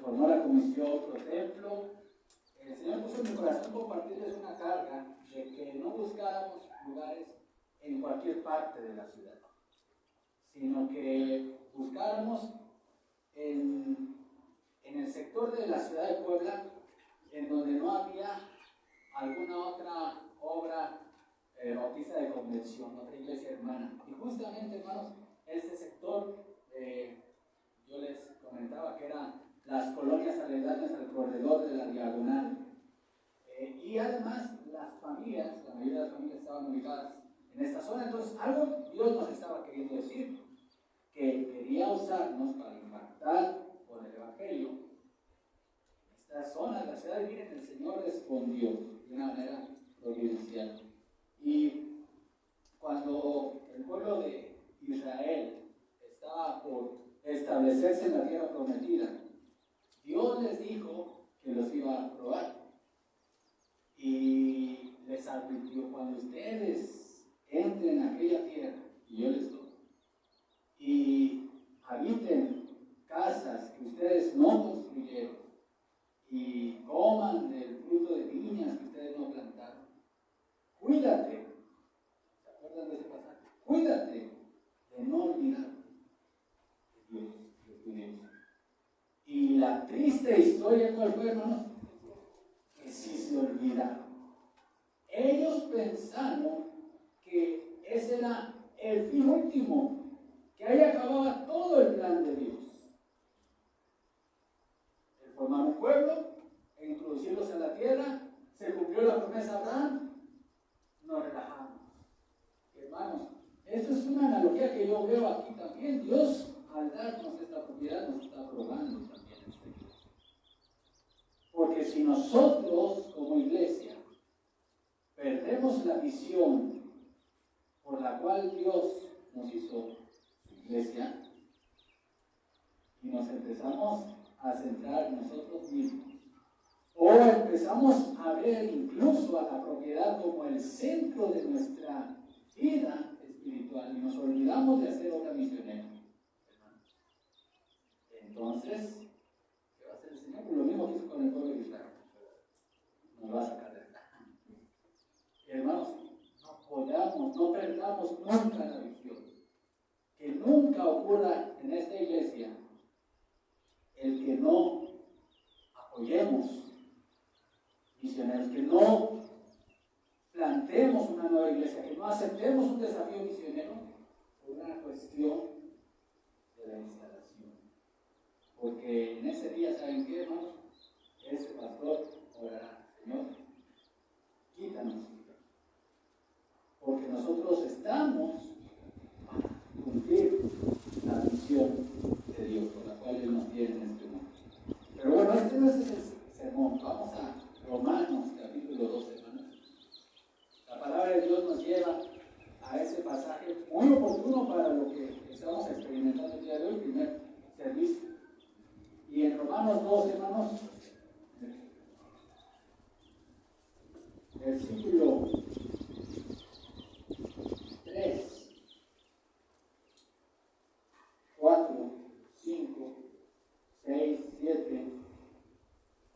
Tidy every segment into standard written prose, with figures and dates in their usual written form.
formó la comisión Pro Templo, el Señor puso en mi corazón compartirles una carga de que no buscáramos lugares en cualquier parte de la ciudad, sino que buscáramos en el sector de la ciudad de Puebla, en donde no había alguna otra obra bautista de convención, otra iglesia hermana. Y justamente, hermanos, este sector, yo les comentaba que eran las colonias aledañas alrededor de la diagonal. Y además las familias, la mayoría de las familias estaban ubicadas en esta zona. Entonces algo Dios nos estaba queriendo decir, que quería usarnos para impactar con el Evangelio. En esta zona de la ciudad de Miren, el Señor respondió de una manera providencial. Y cuando el pueblo de Israel estaba por establecerse en la tierra prometida, Dios les dijo que los iba a probar. Y les advirtió: cuando ustedes entren a aquella tierra, y yo les doy, y habiten casas que ustedes no construyeron, y coman del fruto de viñas que ustedes no plantaron, cuídate. ¿Se acuerdan de ese pasaje? Cuídate de no olvidar de Dios, de tu Dios. Y la triste historia, ¿cuál fue, hermanos? Que sí se olvidaron. Ellos pensaron que ese era el fin último, que ahí acababa todo el plan de Dios. El formar un pueblo, e introducirlos en la tierra, se cumplió la promesa de Abraham, nos relajamos. Hermanos, esto es una analogía que yo veo aquí también. Dios, al darnos esta propiedad, nos está probando también esta iglesia. Porque si nosotros, como iglesia, perdemos la visión por la cual Dios nos hizo su iglesia, y nos empezamos a centrar en nosotros mismos, o empezamos a ver incluso a la propiedad como el centro de nuestra vida espiritual, y nos olvidamos de hacer obra misionera, entonces, ¿qué va a hacer el Señor? Pues lo mismo que hizo con el pueblo de Israel. Nos va a sacar de acá. Hermanos, no perdamos nunca la visión. Que nunca ocurra en esta iglesia el que no apoyemos misioneros, que no planteemos una nueva iglesia, que no aceptemos un desafío misionero por una cuestión de la instalación. Porque en ese día, ¿saben qué, hermanos? Ese pastor orará: Señor, quítanos. Porque nosotros estamos a cumplir la misión de Dios, por la cual Él nos tiene en este mundo. Pero bueno, este no es el sermón. Vamos a Romanos, capítulo 12, hermanos. La palabra de Dios nos lleva a ese pasaje muy oportuno para lo que estamos experimentando el día de hoy, primer servicio. Y en Romanos 12, hermanos, versículo 3, 4, 5, 6, 7,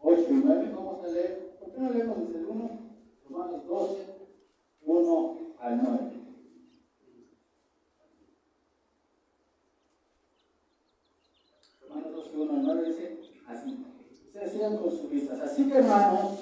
8 y 9, vamos a leer. ¿Por qué no leemos desde el 1? Romanos 12, 1 al 9. Romanos 12, 1 al 9 dice así: ustedes sigan con sus vistas. Así que, hermanos,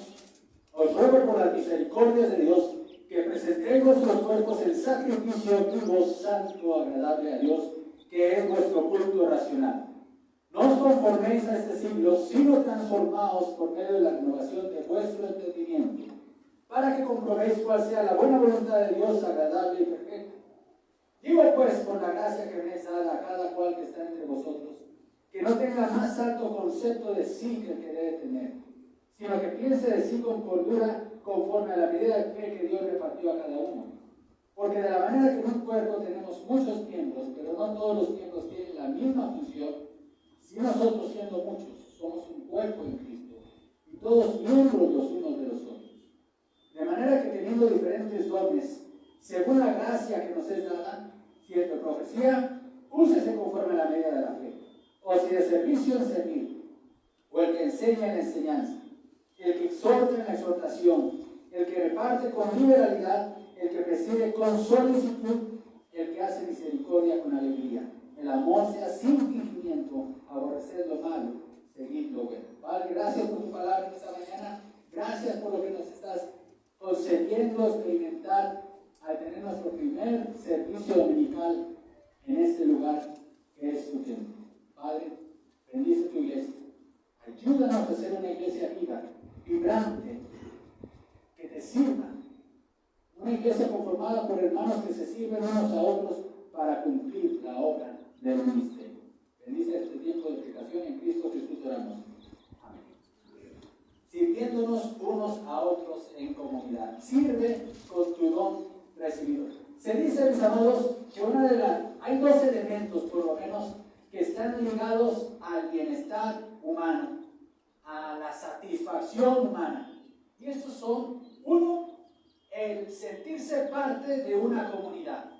os ruego por las misericordias de Dios que presentéis vuestros cuerpos en sacrificio vivo, santo, agradable a Dios, que es vuestro culto racional. No os conforméis a este siglo, sino transformaos por medio de la renovación de vuestro entendimiento, para que comprobéis cuál sea la buena voluntad de Dios, agradable y perfecta. Digo pues, por la gracia que me es dada a cada cual que está entre vosotros, que no tenga más alto concepto de sí que el que debe tener, sino que piense de sí con cordura, conforme a la medida de fe que Dios repartió a cada uno. Porque de la manera que en un cuerpo tenemos muchos miembros, pero no todos los miembros tienen la misma función, si nosotros, siendo muchos, somos un cuerpo en Cristo, y todos miembros los unos de los otros. De manera que teniendo diferentes dones, según la gracia que nos es dada, si es de profecía, úsese conforme a la medida de la fe, o si de servicio, en servir, o enseña en la enseñanza, el que exhorta en la exhortación, el que reparte con liberalidad, el que preside con solicitud, el que hace misericordia con alegría. El amor sea sin fingimiento, aborrecer lo malo, seguir lo bueno. Padre, gracias por tu palabra esta mañana. Gracias por lo que nos estás concediendo experimentar al tener nuestro primer servicio dominical en este lugar que es tu templo. Padre, bendice tu iglesia. Ayúdanos a ser una iglesia viva, vibrante, que te sirva. Una iglesia conformada por hermanos que se sirven unos a otros para cumplir la obra del ministerio. Bendice este tiempo de explicación en Cristo Jesús oramos. Amén. Sirviéndonos unos a otros en comunidad. Sirve con tu don recibido. Se dice, mis amados, que hay dos elementos, por lo menos, que están ligados al bienestar humano, a la satisfacción humana. Y estos son, uno, el sentirse parte de una comunidad.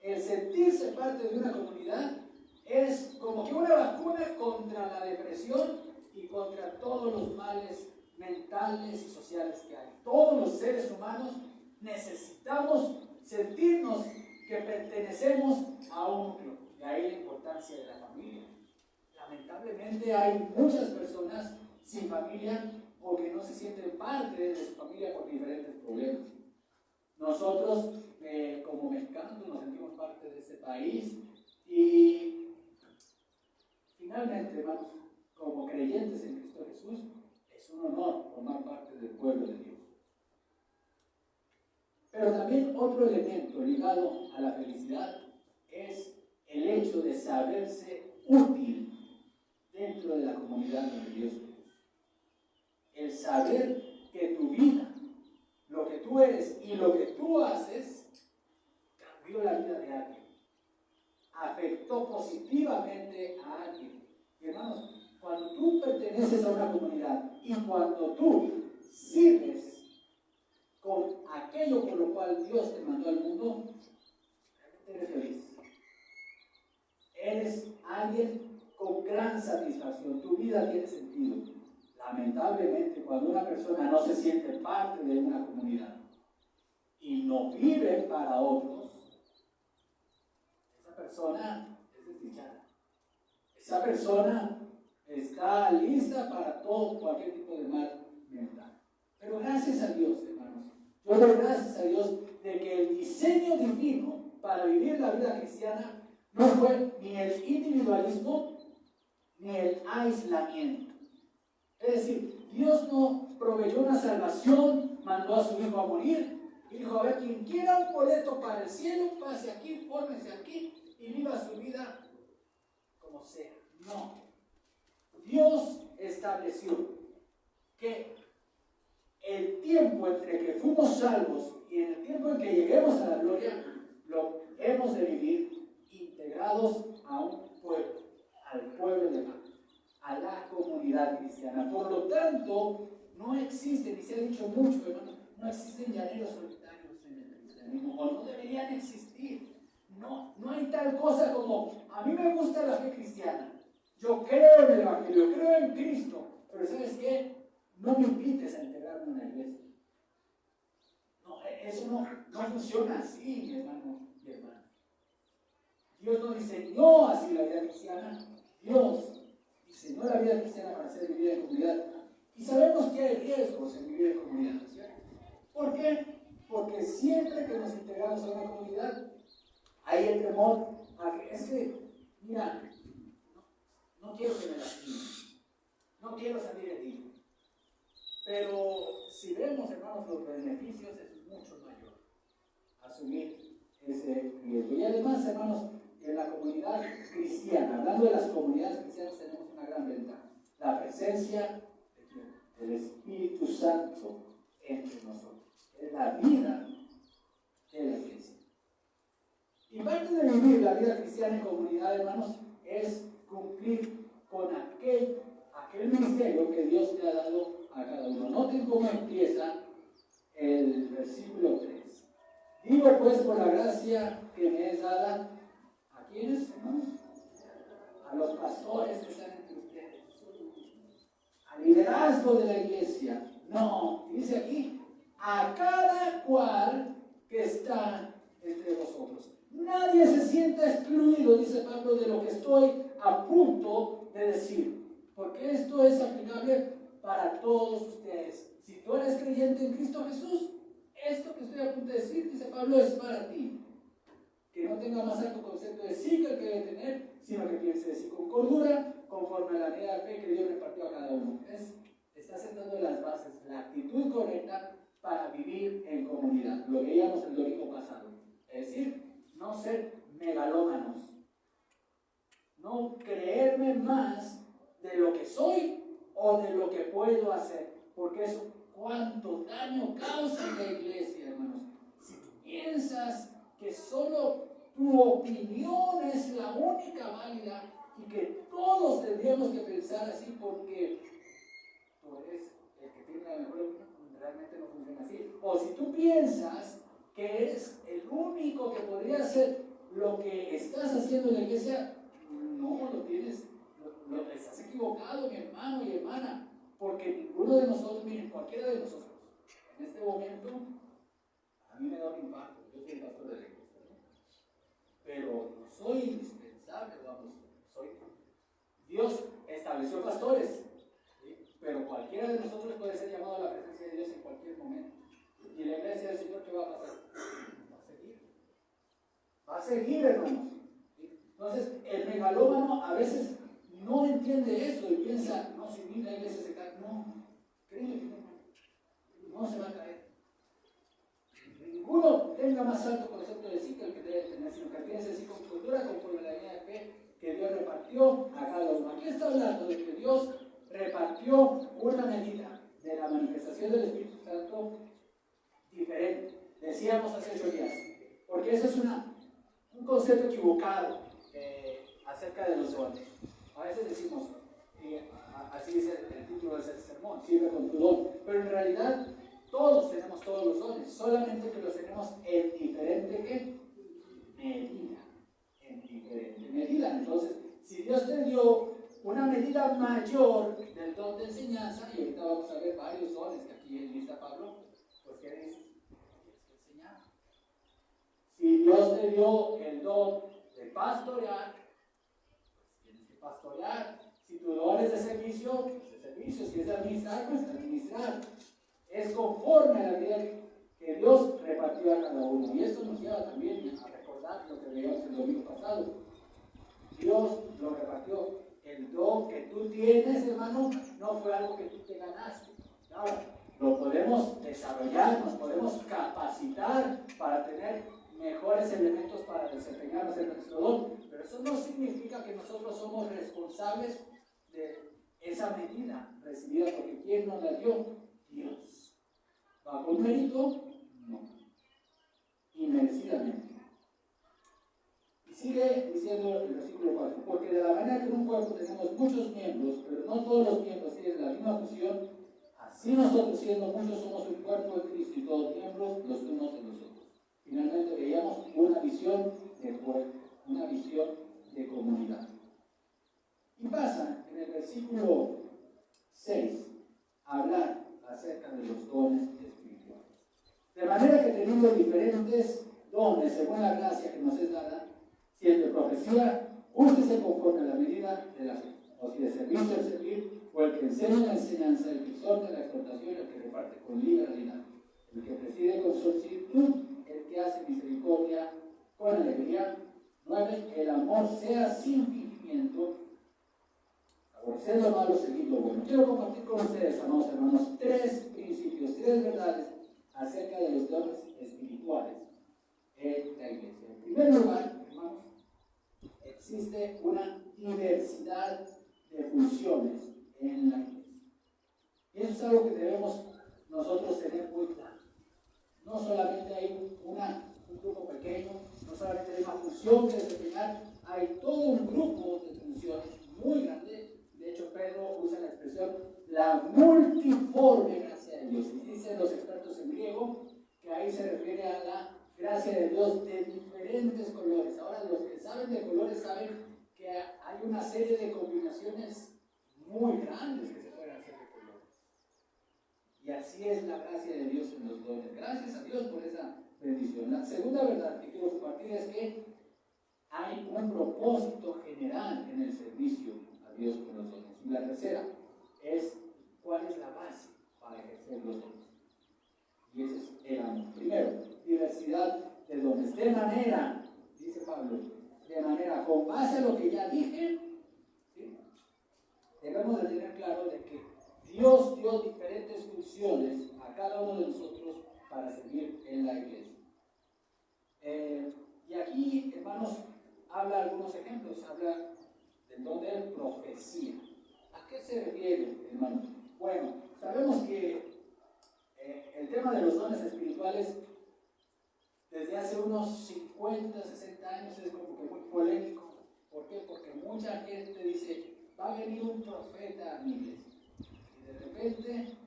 El sentirse parte de una comunidad es como que una vacuna contra la depresión y contra todos los males mentales y sociales que hay. Todos los seres humanos necesitamos sentirnos que pertenecemos a un núcleo. De ahí la importancia de la familia. Lamentablemente hay muchas personas sin familia o que no se sienten parte de su familia por diferentes problemas. Nosotros, como mexicanos, nos sentimos parte de este país y finalmente, hermanos, como creyentes en Cristo Jesús, es un honor formar parte del pueblo de Dios. Pero también otro elemento ligado a la felicidad es el hecho de saberse útil dentro de la comunidad donde Dios es. El saber que tu vida, lo que tú eres y lo que tú haces, cambió la vida de alguien. Afectó positivamente a alguien. Y hermanos, cuando tú perteneces a una comunidad y cuando tú sirves con aquello por lo cual Dios te mandó al mundo, realmente eres feliz. Eres alguien con gran satisfacción. Tu vida tiene sentido. Lamentablemente, cuando una persona no se siente parte de una comunidad y no vive para otros, esa persona es desdichada. Esa persona está lista para todo, cualquier tipo de mal mental. Pero gracias a Dios, hermanos, yo doy gracias a Dios de que el diseño divino para vivir la vida cristiana no fue ni el individualismo ni el aislamiento. Es decir, Dios no proveyó una salvación, mandó a su Hijo a morir y dijo, a ver, quien quiera un boleto para el cielo, pase aquí, fórmese aquí y viva su vida como sea. No. Dios estableció que el tiempo entre que fuimos salvos y en el tiempo en que lleguemos a la gloria, lo hemos de vivir integrados a un pueblo, al pueblo de Dios, a la comunidad cristiana. Por lo tanto, no existen, y se ha dicho mucho, hermano, no existen llaneros solitarios en el cristianismo, o no deberían existir. No hay tal cosa como, a mí me gusta la fe cristiana, yo creo en el Evangelio, creo en Cristo, pero ¿sabes qué? No me invites a integrarme en la iglesia. No, eso no funciona así, mi hermano y hermana. Dios no diseñó así la vida cristiana. Dios diseñó la vida cristiana para ser vivida en comunidad. Y sabemos que hay riesgos en vivir en comunidad, ¿cierto? ¿Por qué? Porque siempre que nos integramos a una comunidad, hay el temor a que, es que, mira, no quiero que me lastimen, no quiero salir herido. Pero si vemos, hermanos, los beneficios, es mucho mayor asumir ese riesgo. Y además, hermanos, en la comunidad cristiana, hablando de las comunidades cristianas, tenemos una gran ventaja: la presencia del Espíritu Santo entre nosotros. Es la vida de la iglesia. Y parte de vivir la vida cristiana en comunidad, hermanos, es cumplir con aquel ministerio que Dios te ha dado a cada uno. Noten cómo empieza el versículo 3. Digo pues por la gracia que me es dada, ¿a quiénes, hermanos? A los pastores que están entre ustedes. liderazgo de la iglesia. No, dice aquí, a cada cual que está entre vosotros. Nadie se sienta excluido, dice Pablo, de lo que estoy a punto de decir, porque esto es aplicable para todos ustedes. Si tú eres creyente en Cristo Jesús, esto que estoy a punto de decir, dice Pablo, es para ti. Que no tenga más alto concepto de sí que el que debe tener, sino que piense de sí con cordura, conforme a la medida de fe que Dios repartió a cada uno. Está sentando las bases, la actitud correcta para vivir en comunidad. Lo veíamos el domingo pasado. Es decir, no ser megalómanos. No creerme más de lo que soy o de lo que puedo hacer. Porque eso, cuánto daño causa en la iglesia, hermanos. Si tú piensas que solo tu opinión es la única válida y que todos tendríamos que pensar así porque tú eres el que tiene la mejor opinión, realmente no funciona así. O si tú piensas que eres el único que podría hacer lo que estás haciendo en la iglesia, no lo tienes, estás equivocado, mi hermano y hermana, porque ninguno de nosotros, miren, cualquiera de nosotros, en este momento, a mí me da un impacto, yo soy el pastor de la iglesia, ¿no? Pero no soy indispensable, vamos, Dios estableció pastores, ¿sí? Pero cualquiera de nosotros puede ser llamado a la presencia de Dios en cualquier momento. Y la iglesia del Señor, ¿qué va a pasar? Va a seguir. Va a seguir, hermanos. Entonces, el megalómano a veces no entiende eso y piensa, no, si la iglesia se cae. No, créeme que no se va a caer. Ninguno tenga más alto concepto de sí que el que debe tener, sino que piense así con cultura, conforme a la idea de fe que Dios repartió a cada uno. Aquí está hablando de que Dios repartió una medida de la manifestación del Espíritu Santo diferente. Decíamos hace 8 días, porque ese es un concepto equivocado acerca de los dones. A veces decimos, así dice el título del sermón, sirve con tu don, pero en realidad todos tenemos todos los dones, solamente que los tenemos en diferente medida. En diferente medida. Entonces, si Dios te dio una medida mayor del don de enseñanza, y ahorita vamos a ver varios dones que aquí lista Pablo, pues ¿qué dices? Tienes que enseñar. Si Dios te dio el don de pastorear, pues tienes que pastorear. Si tu don es de servicio, pues de servicio. Si es de administrar, pues de administrar. Es conforme a la vida que Dios repartió a cada uno. Y esto nos lleva también a recordar lo que veíamos el domingo pasado. Dios lo repartió. El don que tú tienes, hermano, no fue algo que tú te ganaste. Ahora, lo podemos desarrollar, nos podemos capacitar para tener mejores elementos para desempeñarnos en nuestro don, pero eso no significa que nosotros somos responsables de esa medida recibida, porque ¿quién nos la dio? Dios. ¿Bajo un mérito? No. Inmerecidamente. Y sigue diciendo el versículo 4, porque de la manera que en un cuerpo tenemos muchos miembros, pero no todos los miembros tienen la misma función, así nosotros siendo muchos somos un cuerpo de Cristo y todos miembros los unos de los otros. Finalmente veíamos una visión de cuerpo, una visión de comunidad. Y pasa en el versículo 6 a hablar acerca de los dones espirituales. De manera que teniendo diferentes dones según la gracia que nos es dada, si el de profecía, úsese conforme a la medida de la fe, o si de servicio el servir, o el que enseña la enseñanza, el que exhorta la exhortación, el que reparte con liberalidad, el que preside con solicitud, el que hace misericordia con alegría. 9. El amor sea sin fingimiento, aborrecer lo malo, seguir lo bueno. Quiero compartir con ustedes, amados hermanos, 3 principios, 3 verdades acerca de los dones espirituales en la iglesia. En primer lugar, hermanos, existe una diversidad de funciones en la iglesia. Y eso es algo que debemos nosotros tener muy claro. No solamente hay un grupo pequeño, no solamente hay una función que desempeñar, hay todo un grupo de funciones muy grande. De hecho, Pedro usa la expresión la multiforme gracia de Dios. Y dicen los expertos en griego que ahí se refiere a la gracia de Dios de diferentes colores. Ahora, los que saben de colores saben que hay una serie de combinaciones muy grandes que se pueden hacer de colores. Y así es la gracia de Dios en los dones. Gracias a Dios por esa bendición. La segunda verdad que quiero compartir es que hay un propósito general en el servicio a Dios con los dones. Y la tercera es cuál es la base para ejercer los dones. Y ese es el amor. Primero, diversidad de dones. De manera, dice Pablo, de manera, con base a lo que ya dije, ¿sí? Debemos de tener claro de que Dios dio diferentes funciones a cada uno de nosotros para servir en la iglesia. Y aquí, hermanos, habla algunos ejemplos. Habla del don de profecía. ¿A qué se refiere, hermanos? Bueno, sabemos que el tema de los dones espirituales desde hace unos 50, 60 años es como que muy polémico. ¿Por qué? Porque mucha gente dice, va a venir un profeta a mi iglesia. Y de repente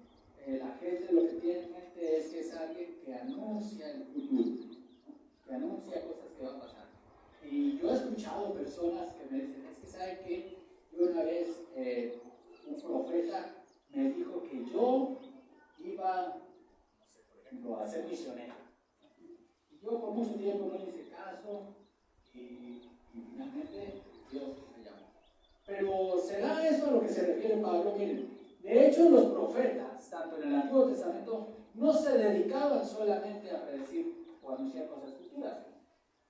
la gente lo que tiene en mente es que es alguien que anuncia el futuro, ¿no? Que anuncia cosas que van a pasar. Y yo he escuchado personas que me dicen, es que saben que yo una vez un profeta me dijo que yo iba, no sé, por ejemplo, a ser misionero. Y yo por mucho tiempo no le hice caso y finalmente Dios me llamó. Pero ¿será eso a lo que se refiere Pablo? Miren, de hecho los profetas, tanto en el Antiguo Testamento, no se dedicaban solamente a predecir o anunciar cosas futuras.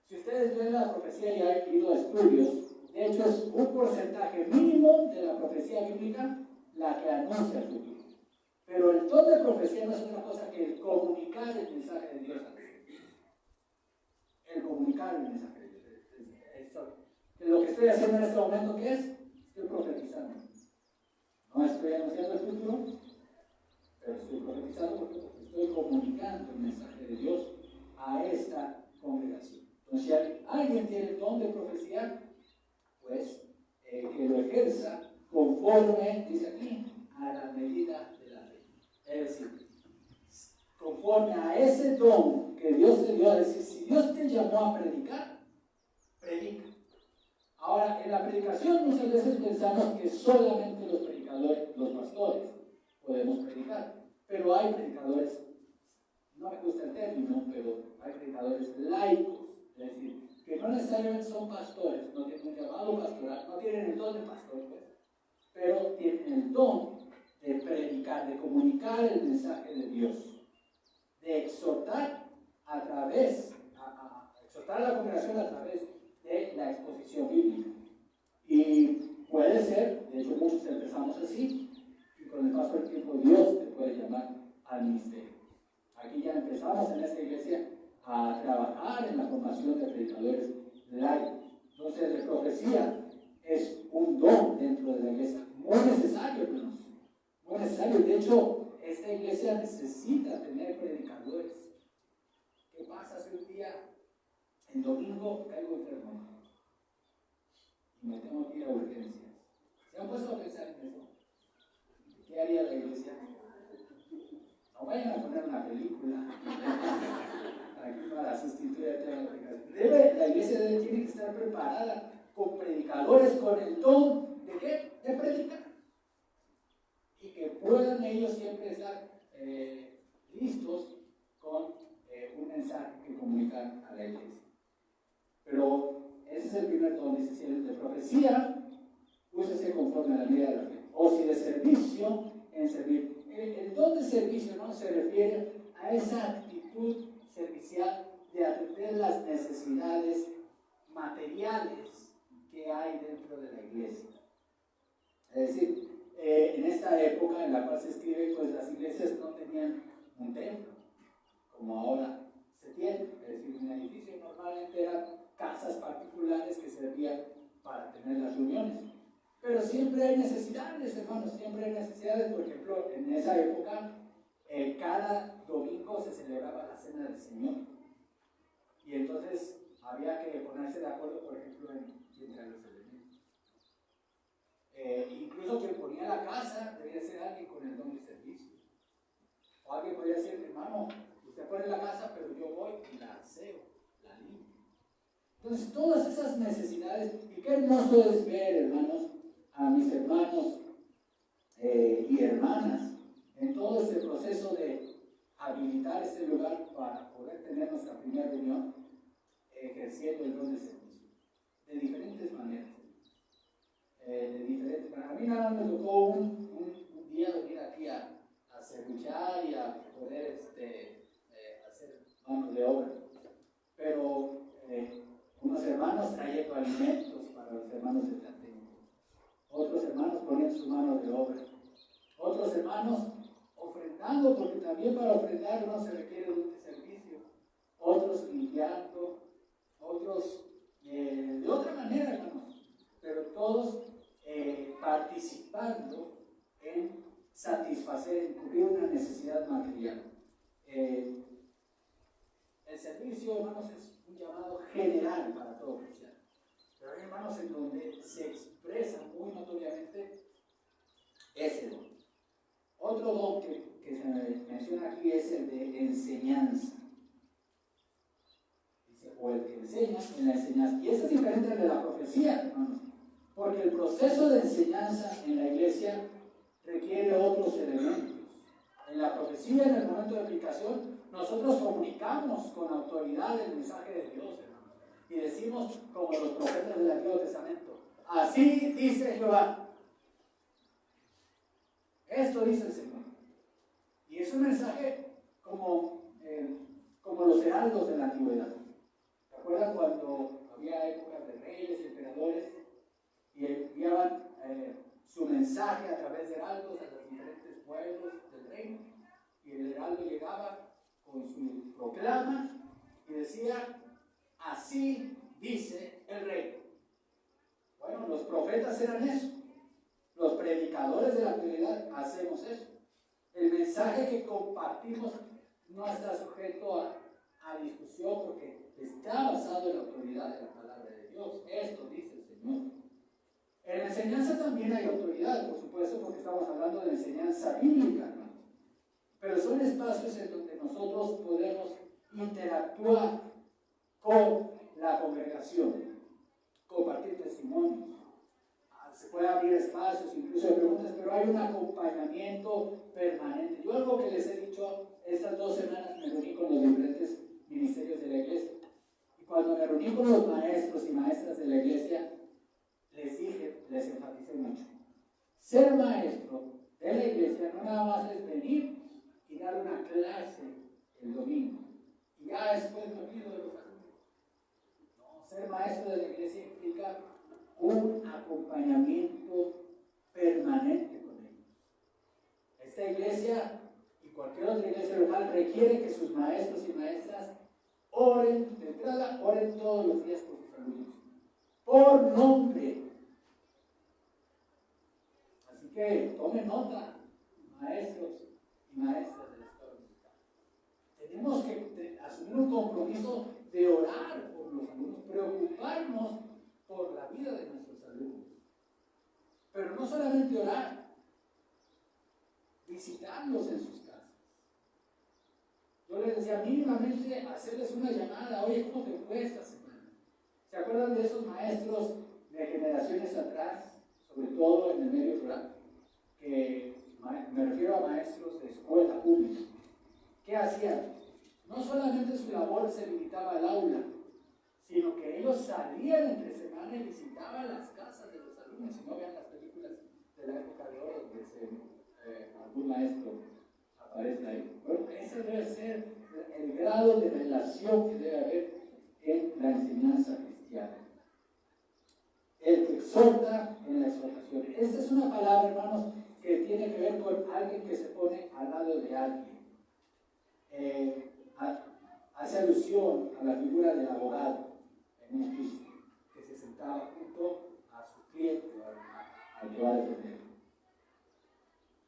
Si ustedes ven la profecía y han ido a estudios, de hecho es un porcentaje mínimo de la profecía bíblica la que anuncia el futuro. Pero el don de profecía no es otra cosa que el comunicar el mensaje de Dios a los demás. El comunicar el mensaje de Dios. Lo que estoy haciendo en este momento, ¿qué es? Estoy profetizando. No estoy anunciando el futuro, pero estoy profetizando porque estoy comunicando el mensaje de Dios a esta congregación. Entonces, si alguien tiene el don de profecía, pues que lo ejerza conforme, dice aquí, a la medida de la fe. Es decir, conforme a ese don que Dios te dio, es decir, si Dios te llamó a predicar, predica. Ahora, en la predicación muchas veces pensamos que solamente los predicadores, los pastores, podemos predicar. Pero hay predicadores, no me gusta el término, pero hay predicadores laicos, es decir, que no necesariamente son pastores, no tienen un llamado pastoral, no tienen el don de pastor, pues, pero tienen el don de predicar, de comunicar el mensaje de Dios, de exhortar a través, exhortar a la congregación a través de la exposición bíblica. Y puede ser, de hecho muchos empezamos así, y con el paso del tiempo Dios te puede llamar al ministerio. Aquí ya empezamos en esta iglesia a trabajar en la formación de predicadores laicos. Entonces, la profecía es un don dentro de la iglesia, muy necesario, hermanos, muy necesario. De hecho, esta iglesia necesita tener predicadores. ¿Qué pasa si un día, el domingo, caigo enfermo y me tengo que ir a urgencias? ¿Se han puesto a pensar en eso? ¿Qué haría la iglesia? No vayan a poner una película aquí para sustituir a toda la predicación. La iglesia tiene que estar preparada con predicadores con el don de ¿qué? De predicar. Y que puedan ellos siempre estar listos con un mensaje que comunicar a la iglesia. Pero ese es el primer don, dice, si es de profecía, úsese conforme a la medida de la fe. O si de servicio, en servir. El don de servicio, ¿no?, se refiere a esa actitud servicial de atender las necesidades materiales que hay dentro de la iglesia. Es decir, en esta época en la cual se escribe, pues las iglesias no tenían un templo, como ahora se tiene. Es decir, un edificio normalmente eran casas particulares que servían para tener las reuniones. Pero siempre hay necesidades, hermanos, siempre hay necesidades. Por ejemplo, en esa época, cada domingo se celebraba la Cena del Señor. Y entonces había que ponerse de acuerdo, por ejemplo, entre los elementos. Incluso quien ponía la casa debía ser alguien con el don de servicio. O alguien podría decir, hermano, usted pone la casa, pero yo voy y la aseo, la limpio. Entonces, todas esas necesidades, y qué hermoso es ver, hermanos, a mis hermanos y hermanas en todo este proceso de habilitar este lugar para poder tener nuestra primera reunión, ejerciendo el don de servicio, de diferentes maneras. A mí nada más me tocó un día venir aquí a servillar y a poder hacer manos de obra, pero unos hermanos trayendo alimentos para los hermanos de Tlatenco, otros hermanos poniendo su mano de obra, otros hermanos ofrendando, porque también para ofrendar no se requiere un servicio, otros limpiando, otros de otra manera, hermanos, pero todos participando en satisfacer, en cubrir una necesidad material. El servicio, hermanos, es un llamado general para todo cristiano, pero hay hermanos en donde se expresa muy notoriamente ese don. Otro don que se menciona aquí es el de enseñanza. Dice, o el que enseña en la enseñanza. Y esto es diferente al de la profecía, hermanos, porque el proceso de enseñanza en la iglesia requiere otros elementos. En la profecía, en el momento de aplicación, nosotros comunicamos con autoridad el mensaje de Dios, hermanos, y decimos, como los profetas del Antiguo Testamento, así dice Jehová. Esto dice el Señor. Y es un mensaje como los heraldos de la antigüedad. ¿Se acuerdan cuando había épocas de reyes y emperadores y enviaban su mensaje a través de heraldos a los diferentes pueblos del reino? Y el heraldo llegaba con su proclama y decía, así dice el rey. Bueno, los profetas eran eso. Los predicadores de la actualidad hacemos eso. El mensaje que compartimos no está sujeto a discusión porque está basado en la autoridad de la palabra de Dios. Esto dice el Señor. En la enseñanza también hay autoridad, por supuesto, porque estamos hablando de enseñanza bíblica, hermanos. Pero son espacios en donde nosotros podemos interactuar con la congregación, compartir testimonios. Se puede abrir espacios, incluso de preguntas, pero hay un acompañamiento permanente. Yo algo que les he dicho, estas 2 semanas me reuní con los diferentes ministerios de la iglesia. Y cuando me reuní con los maestros y maestras de la iglesia, les dije, les enfaticé mucho. Ser maestro de la iglesia no nada más es venir y dar una clase el domingo. Y ya después me olvido de los alumnos. No, ser maestro de la iglesia implica un acompañamiento permanente con ellos. Esta iglesia y cualquier otra iglesia local requiere que sus maestros y maestras oren, de entrada, oren todos los días por sus alumnos, por nombre. Así que tomen nota, maestros y maestras de la escuela musical. Tenemos que asumir un compromiso de orar por los alumnos, preocuparnos por la vida de nuestros alumnos. Pero no solamente orar, visitarlos en sus casas. Yo les decía mínimamente hacerles una llamada, oye, ¿cómo te fue esta semana? ¿Se acuerdan de esos maestros de generaciones atrás, sobre todo en el medio rural? Que me refiero a maestros de escuela pública. ¿Qué hacían? No solamente su labor se limitaba al aula, sino que ellos salían entre semana y visitaban las casas de los alumnos. Si no vean las películas de la época de oro, donde algún maestro aparece ahí. Bueno, ese debe ser el grado de relación que debe haber en la enseñanza cristiana. El que exhorta en la exhortación. Esta es una palabra, hermanos, que tiene que ver con alguien que se pone al lado de alguien. Hace alusión a la figura del abogado en un juicio, que se sentaba junto a su cliente, al que va a defender.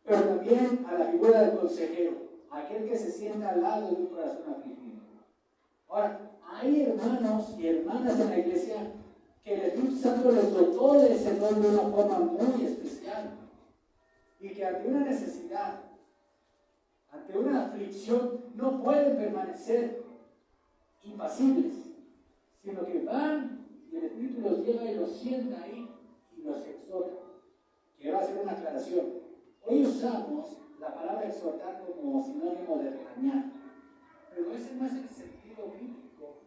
Pero también a la figura del consejero, aquel que se sienta al lado de un corazón afligido. Ahora, hay hermanos y hermanas en la iglesia que el Espíritu Santo les dotó de ese don de una forma muy especial y que ante una necesidad, ante una aflicción, no pueden permanecer impasibles, sino que van y el Espíritu los lleva y los sienta ahí y los exhorta. Quiero hacer una aclaración. Hoy usamos la palabra exhortar como sinónimo de regañar, pero ese no es el sentido bíblico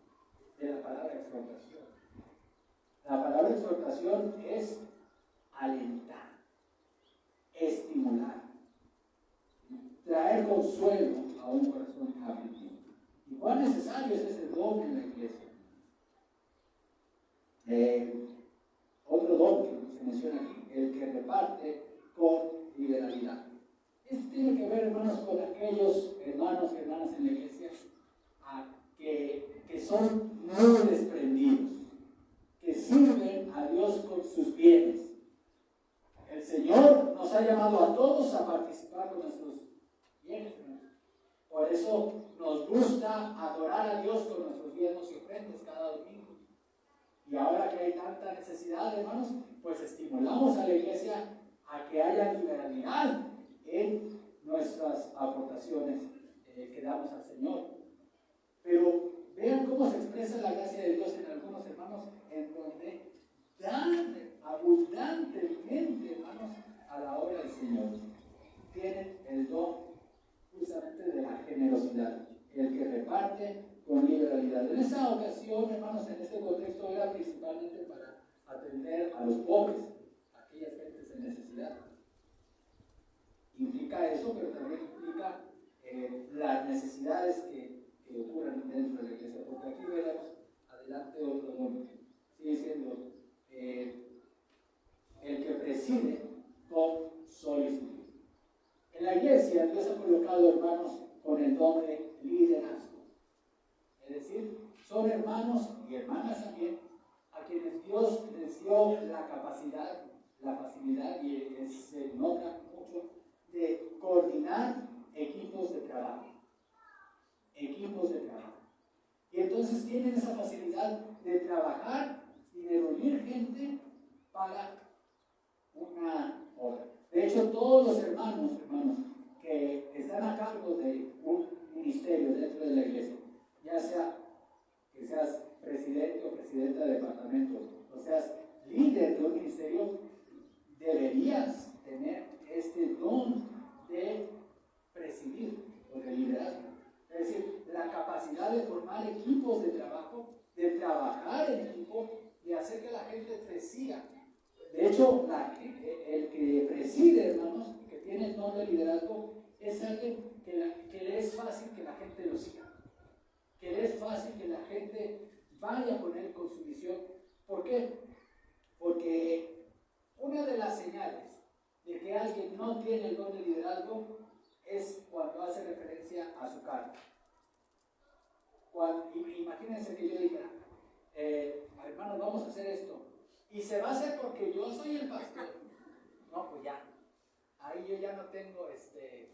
de la palabra exhortación. La palabra exhortación es alentar, estimular, traer consuelo a un corazón afligido. ¿Y cuán necesario es ese don en la iglesia? Otro don que se menciona aquí, el que reparte con liberalidad. Esto tiene que ver, hermanos, con aquellos hermanos y hermanas en la iglesia que son muy desprendidos, que sirven a Dios con sus bienes. El Señor nos ha llamado a todos a participar con nuestros bienes. Por eso nos gusta adorar a Dios con nuestros bienes y ofrendas cada domingo. Y ahora que hay tanta necesidad, hermanos, pues estimulamos a la iglesia a que haya liberalidad en nuestras aportaciones que damos al Señor. Pero vean cómo se expresa la gracia de Dios en algunos hermanos, en donde dan abundantemente, hermanos, a la obra del Señor. Tienen el don justamente de la generosidad, el que reparte con liberalidad. En esa ocasión, hermanos, en este contexto era principalmente para atender a los pobres, a aquellas gentes en necesidad. Implica eso, pero también implica las necesidades que ocurren dentro de la iglesia, porque aquí veremos adelante otro don, sigue siendo el que preside con solicitud. En la iglesia Dios ha colocado hermanos con el don de liderazgo, es decir, son hermanos y hermanas también a quienes Dios les dio la capacidad, la facilidad, y se nota mucho, de coordinar equipos de trabajo. Y entonces tienen esa facilidad de trabajar y de reunir gente para una obra. De hecho, todos los hermanos que están a cargo de un ministerio dentro de la iglesia, ya sea que seas presidente o presidenta de departamento, o seas líder de un ministerio, deberías tener este don de presidir o de liderazgo. Es decir, la capacidad de formar equipos de trabajo, de trabajar en equipo, de hacer que la gente te siga. De hecho, el que preside, hermanos, que tiene el don de liderazgo, es alguien que le es fácil que la gente lo siga. Que le es fácil que la gente vaya con él con su visión. ¿Por qué? Porque una de las señales de que alguien no tiene el don de liderazgo es cuando hace referencia a su cargo. Imagínense que yo diga, hermanos, vamos a hacer esto, y se va a hacer porque yo soy el pastor. No, pues ya, ahí yo ya no tengo,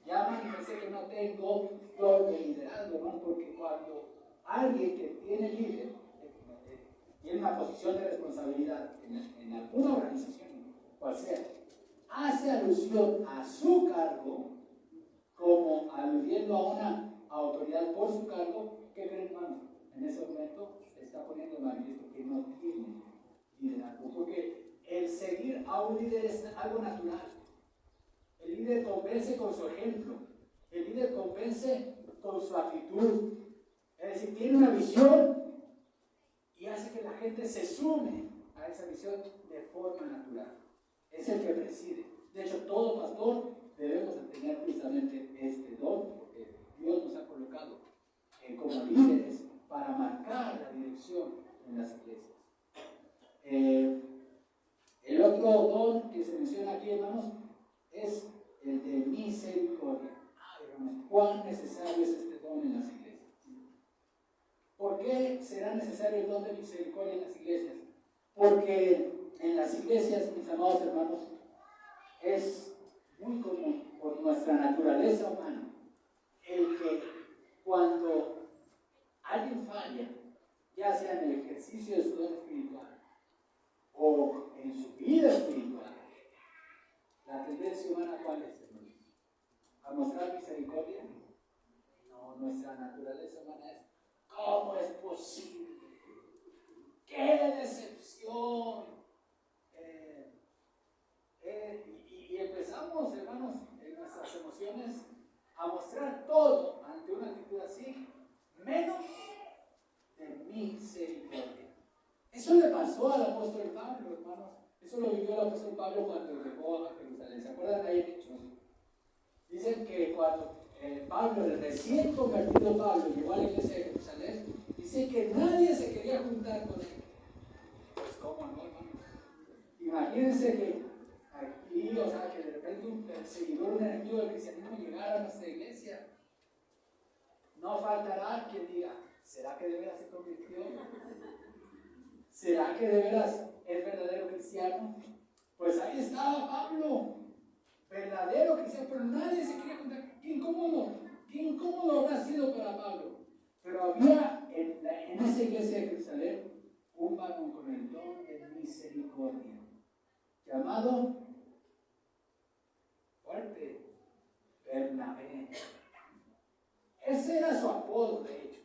ya manifesté que no tengo don de liderazgo, ¿no? Porque cuando alguien que tiene líder, tiene una posición de responsabilidad en alguna organización, cual sea, hace alusión a su cargo, como aludiendo a una autoridad por su cargo, ¿qué creen, hermano? En ese momento se está poniendo en manifiesto que no tiene liderazgo, porque el seguir a un líder es algo natural. El líder convence con su ejemplo, el líder convence con su actitud, es decir, tiene una visión y hace que la gente se sume a esa visión de forma natural. Es el que preside. De hecho, todo pastor debemos de tener precisamente este don, porque Dios nos ha colocado como líderes para marcar la dirección en las iglesias. El otro don que se menciona aquí, hermanos, es el de misericordia. Hermanos, ¿cuán necesario es este don en las iglesias? ¿Por qué será necesario el don de misericordia en las iglesias? Porque en las iglesias, mis amados hermanos, es muy común por nuestra naturaleza humana el que cuando alguien falla, ya sea en el ejercicio de su don espiritual o en su vida espiritual, la tendencia humana, ¿cuál es, hermanos? ¿A mostrar misericordia? No, nuestra naturaleza humana es: ¿cómo es posible? ¡Qué decepción! Y empezamos, hermanos, en nuestras emociones disposiciones a mostrar todo ante una actitud así, menos de misericordia. Eso le pasó al apóstol Pablo, hermanos. Eso lo vivió el apóstol Pablo cuando llegó a Jerusalén. ¿Se acuerdan ahí en Hechos? Dicen que cuando Pablo, el recién convertido Pablo, llegó a la iglesia de Jerusalén, dice que nadie se quería juntar con él. Pues, ¿cómo no, hermanos? Imagínense que aquí, o sea, que de repente un perseguidor, un enemigo del cristianismo llegara a nuestra iglesia. No faltará quien diga, ¿será que de veras se convirtió? ¿Será que de veras es verdadero cristiano? Pues ahí estaba Pablo, verdadero cristiano, pero nadie se quería contar. Qué incómodo habrá sido para Pablo. Pero había en esa iglesia de Jerusalén un varón con el don de misericordia, llamado fuerte Bernabé. Ese era su apodo, de hecho.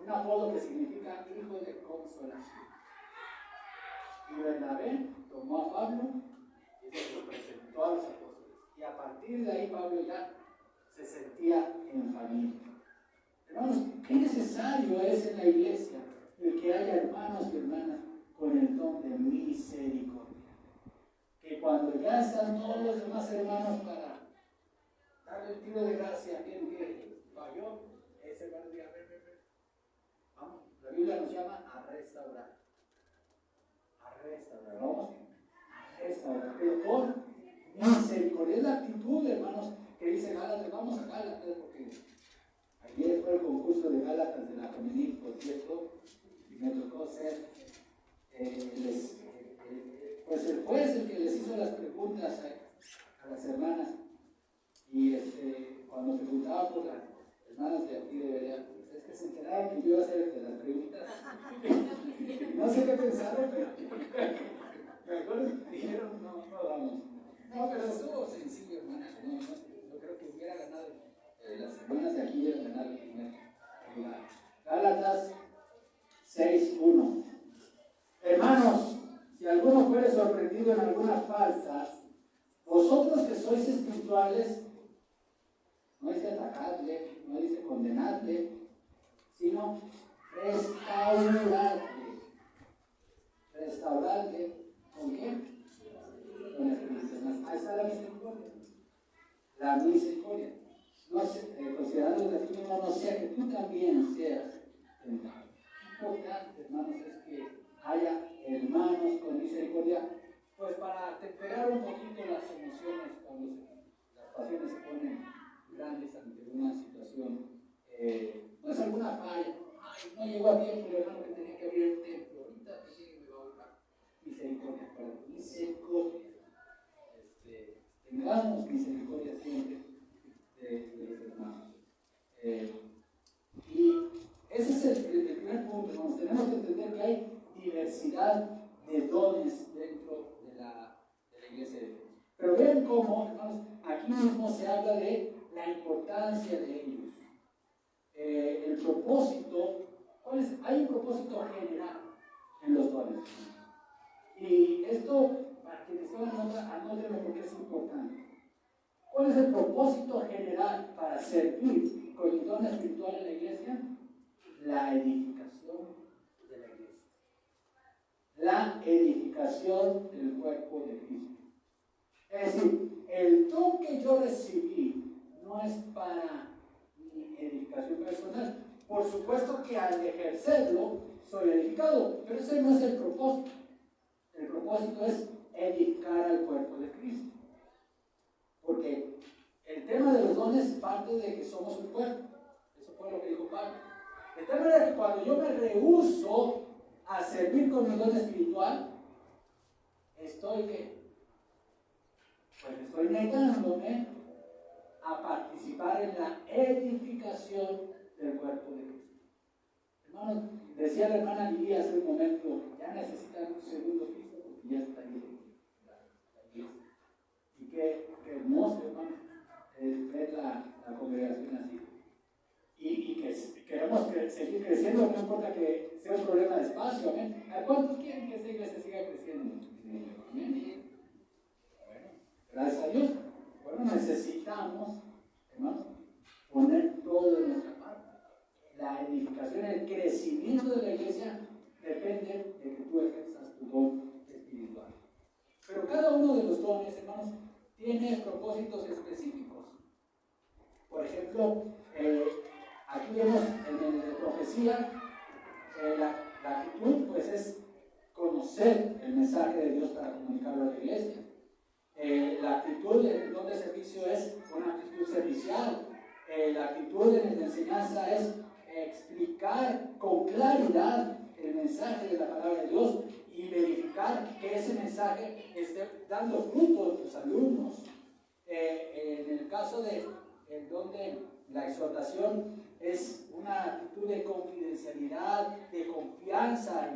Un apodo que significa hijo de consolación. Y Bernabé tomó a Pablo y se lo presentó a los apóstoles. Y a partir de ahí Pablo ya se sentía en familia. Hermanos, qué necesario es en la iglesia el que haya hermanos y hermanas con el don de misericordia. Que cuando ya están todos los demás hermanos para darle el tiro de gracia a aquel que falló, ese hermano diga, ven. Vamos, la Biblia nos llama a restaurar. Vamos a restaurar, pero por misericordia. Es la actitud, hermanos, que dice Gálatas. Vamos a Gálatas, porque ayer fue el concurso de Gálatas de la femenil, por cierto, y me tocó ser pues el juez, el que les hizo las preguntas a las hermanas. Y cuando preguntaba por las hermanas de aquí de Berea, es que se enteraron que yo iba a hacer las preguntas. No sé qué pensaron, pero mejor dijeron, no vamos. No, pero estuvo sencillo, hermanas. No, yo creo que hubiera ganado, las hermanas de aquí hubieran ganado el primer lugar. Gálatas 6:1. Hermanos, si alguno fuere sorprendido en algunas falsas, vosotros que sois espirituales, no dice atacadle, no dice condenadle, sino restaurarle. ¿Con quién? Con el Espíritu Santo. Ahí está la misericordia. La misericordia. No considerando que tú mismo no sea, que tú también seas tentado. Importante, hermanos, es que haya hermanos con misericordia, pues para temperar un poquito las emociones cuando las pasiones se ponen grandes ante una situación, pues alguna falla. Ay, no llegó a tiempo el hermano que tenía que abrir el templo. Ahorita sí me va a buscar misericordia, para misericordia. Tengamos misericordia siempre de los hermanos. Y ese es el primer punto, hermanos. Tenemos que entender que hay diversidad de dones dentro de la iglesia de Dios. Pero vean cómo, hermanos, aquí mismo se habla de la importancia de ellos. El propósito, ¿cuál es? Hay un propósito general en los dones. Y esto, para quienes son anótenlo porque es importante. ¿Cuál es el propósito general para servir con el don espiritual en la iglesia? La edificación de la iglesia. La edificación del cuerpo de Cristo. Es decir, el don que yo recibí no es para mi edificación personal. Por supuesto que al ejercerlo soy edificado, pero ese no es el propósito. El propósito es edificar al cuerpo de Cristo. Porque el tema de los dones parte de que somos un cuerpo. Eso fue lo que dijo Pablo. De tal manera que cuando yo me rehúso a servir con mi don espiritual, estoy negándome a participar en la edificación del cuerpo de Cristo. Hermanos, decía la hermana Lidia hace un momento, ya necesitan un segundo piso porque ya está ahí la iglesia. Y qué hermoso, hermano, ver la congregación así. Y que queremos seguir creciendo, no importa que sea un problema de espacio, amén. ¿A cuántos quieren que esta iglesia siga creciendo? Amén. Bueno, gracias a Dios. Bueno, necesitamos, hermanos, poner todo de nuestra parte. La edificación, el crecimiento de la iglesia depende de que tú ejerzas tu don espiritual. Pero cada uno de los dones, hermanos, tiene propósitos específicos. Por ejemplo, aquí vemos en el de profecía, la actitud pues es conocer el mensaje de Dios para comunicarlo a la iglesia. La actitud en el don de servicio es una actitud servicial. La actitud en la enseñanza es explicar con claridad el mensaje de la palabra de Dios y verificar que ese mensaje esté dando fruto en tus alumnos. En el caso del don de la exhortación, es una actitud de confidencialidad, de confianza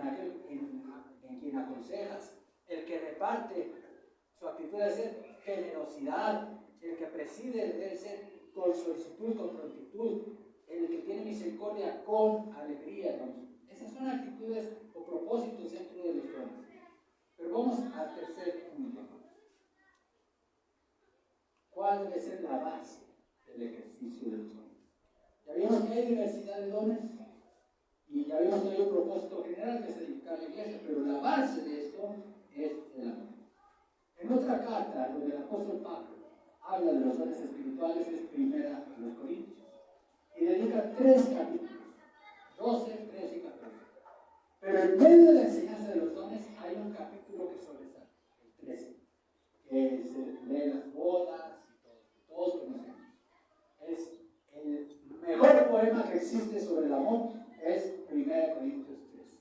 en quien aconsejas. El que reparte, su actitud debe ser generosidad. El que preside debe ser con solicitud, con prontitud. El que tiene misericordia con alegría, hermanos. Esas son actitudes o propósitos dentro de los dones. Pero vamos al tercer punto. ¿Cuál debe ser la base del ejercicio de los dones? Ya vimos que hay diversidad de dones y ya vimos que hay un propósito general que es edificar la iglesia, pero la base de esto es el amor. En otra carta, donde el apóstol Pablo habla de los dones espirituales, es primera de los Corintios, y dedica 3 capítulos, 12, 13 y 14. Pero en medio de la enseñanza de los dones hay un capítulo que sobresale, el 13, que se lee las bodas y todos conocemos. Es el mejor poema que existe sobre el amor, es 1 Corintios 13.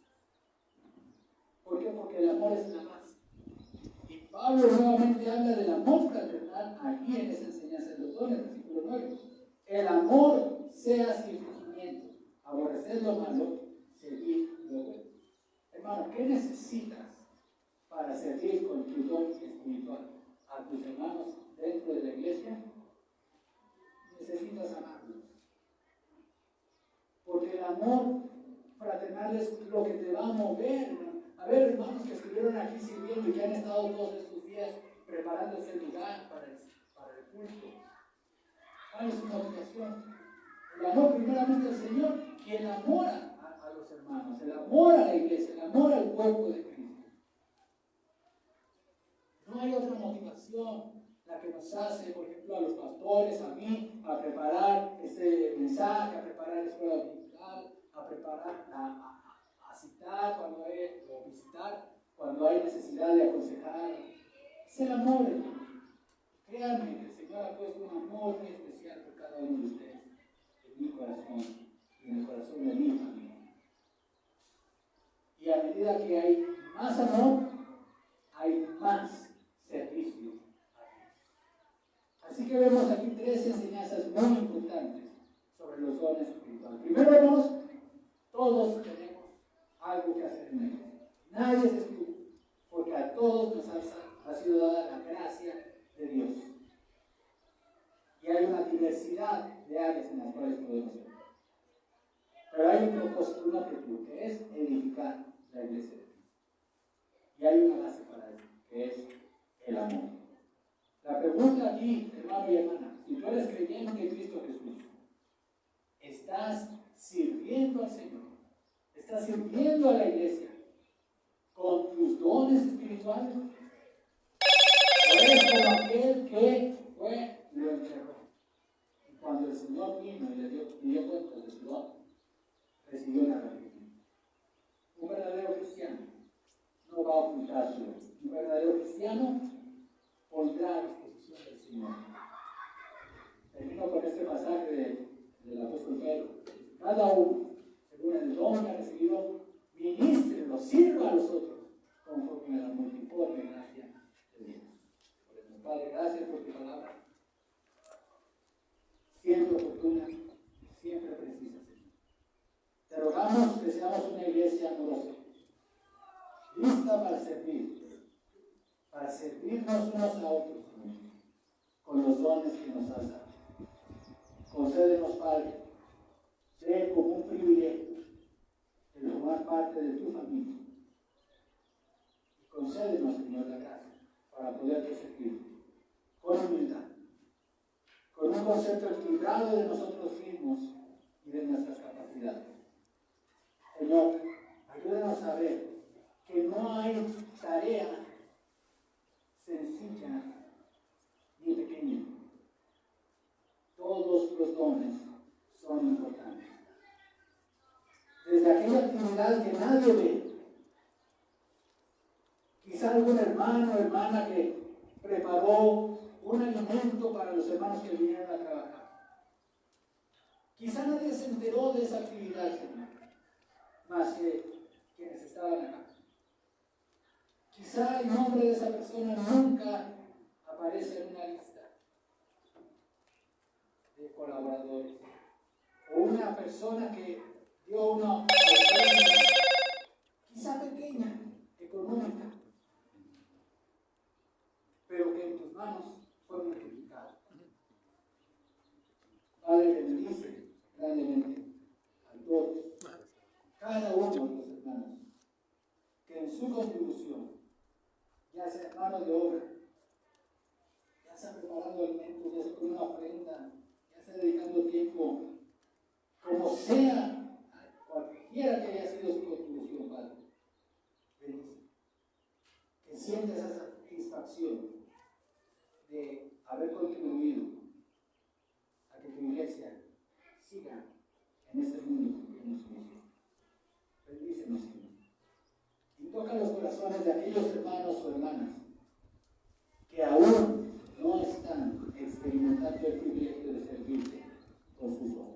¿Por qué? Porque el amor es la base. Y Pablo nuevamente habla del amor fraternal aquí en esa enseñanza de los dones, versículo 9. El amor sea sin fingimiento, aborrecer lo malo, servir lo bueno. Hermano, ¿qué necesitas para servir con tu don espiritual a tus hermanos dentro de la iglesia? Necesitas amarlos. Porque el amor fraternal es lo que te va a mover. A ver, hermanos que estuvieron aquí sirviendo y que han estado todos estos días preparando ese lugar para el culto. ¿Cuál es su motivación? El amor primeramente al Señor, quien amora a los hermanos, el amor a la iglesia, el amor al cuerpo de Cristo. No hay otra motivación la que nos hace, por ejemplo, a los pastores, a mí, a preparar este mensaje, a preparar la escuela dominical, a preparar, a citar cuando hay, o visitar cuando hay necesidad de aconsejar. Es el amor, hermano. Créanme que el Señor ha puesto un amor muy especial por cada uno de ustedes en mi corazón y en el corazón de mi familia. Y a medida que hay más amor, hay más servicio a Dios. Así que vemos aquí 3 enseñanzas muy importantes sobre los dones espirituales. Primero vemos, todos tenemos algo que hacer en la iglesia. Nadie es excluido, porque a todos nos ha sido dada la gracia de Dios. Y hay una diversidad de áreas en las cuales podemos ser. Pero hay un propósito, un objetivo, que es edificar la iglesia de Cristo. Y hay una base para eso, que es el amor. La pregunta aquí, hermano y hermana, si tú eres creyente en Cristo Jesús, ¿estás sirviendo al Señor? ¿Estás sirviendo a la iglesia con tus dones espirituales? ¿O eres como aquel que fue y lo enterró? Y cuando el Señor vino y le dio cuenta de su don, recibió el arrepentimiento. Un verdadero cristiano no va a ocultar su don. Un verdadero cristiano pondrá a disposición del Señor. Termino con este pasaje del apóstol Pedro. Cada uno, según el don que ha recibido, ministrelo, sirva a los otros, conforme a la multiforme gracia de Dios. Por Padre, gracias por tu palabra. Siempre oportuna, siempre precisa, Señor. Te rogamos que seamos una iglesia amorosa, lista para servirnos unos a otros, Señor, con los dones que nos has dado. Concédenos, Padre, ser como un privilegio el formar parte de tu familia. Y concédenos, Señor, la gracia para poderte servir con humildad, un concepto equilibrado de nosotros mismos y de nuestras capacidades. Señor, ayúdanos a ver que no hay tarea sencilla ni pequeña. Todos los dones son importantes. Desde aquella actividad que nadie ve, quizá algún hermano o hermana que preparó un alimento para los hermanos que vinieron a trabajar. Quizá nadie se enteró de esa actividad, Señor, más que quienes estaban acá. Quizá el nombre de esa persona nunca aparece en una lista de colaboradores. O una persona que dio una ofrenda, quizá pequeña, económica, pero que en tus manos fue multiplicada. Padre, bendice grandemente a todos, cada uno de los hermanos, que en su contribución, ya sea mano de obra, ya sea preparando alimentos, ya sea con una ofrenda, ya sea dedicando tiempo, como sea, cualquiera que haya sido su contribución, Padre, bendice. Que sienta esa satisfacción de haber contribuido a que tu iglesia siga en este mundo que nos inició. Bendícenos, Señor. Y toca los corazones de aquellos hermanos o hermanas que aún no están experimentando el privilegio de servirte con sus ojos.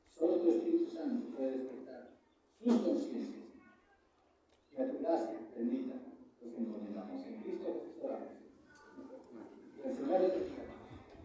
Solo tu Espíritu Santo puede despertar sus conciencias. Y a tu gracia bendita los encomendamos en Cristo Jesús oramos. Y el Señor te bendiga.